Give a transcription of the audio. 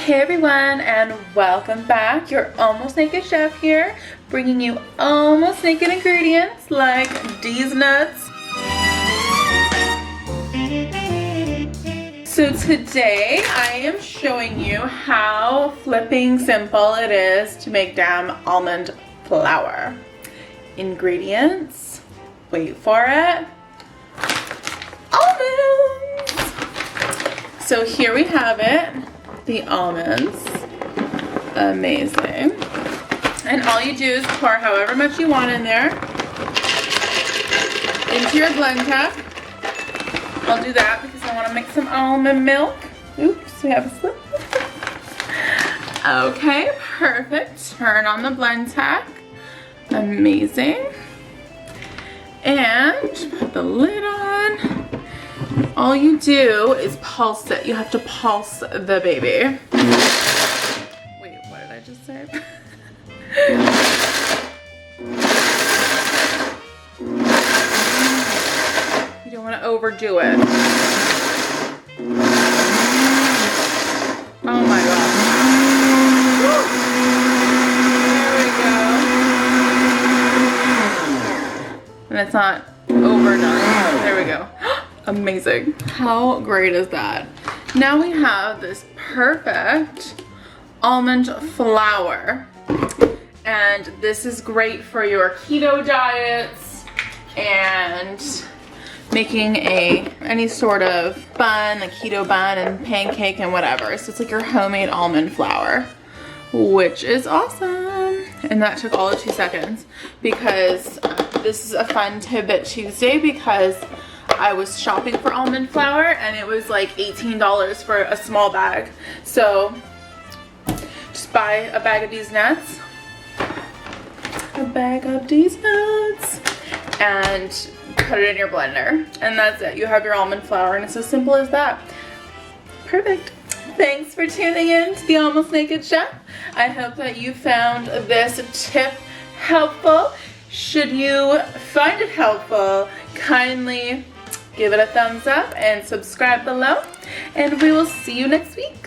Hey everyone, and welcome back. Your Almost Naked Chef here, bringing you almost naked ingredients like these nuts. So today I am showing you how flipping simple it is to make damn almond flour. Ingredients, wait for it, almonds. So here we have it. The almonds, amazing. And all you do is pour however much you want in there into your blend cup. I'll do that because I want to make some almond milk. Oops, we have a slip. Okay, perfect. Turn on the blend tack. Amazing. And put the lid on. All you do is pulse it. You have to pulse the baby. Wait, what did I just say? You don't want to overdo it. Oh my god. There we go. And it's not overdone. There we go. Amazing. How great is that? Now we have this perfect almond flour. And this is great for your keto diets and making any sort of bun, a keto bun and pancake and whatever. So it's like your homemade almond flour, which is awesome. And that took all of 2 seconds because this is a fun tidbit Tuesday because I was shopping for almond flour and it was like $18 for a small bag. So just buy a bag of these nuts. And put it in your blender. And that's it. You have your almond flour and it's as simple as that. Perfect. Thanks for tuning in to the Almost Naked Chef. I hope that you found this tip helpful. Should you find it helpful, kindly give it a thumbs up and subscribe below, and we will see you next week.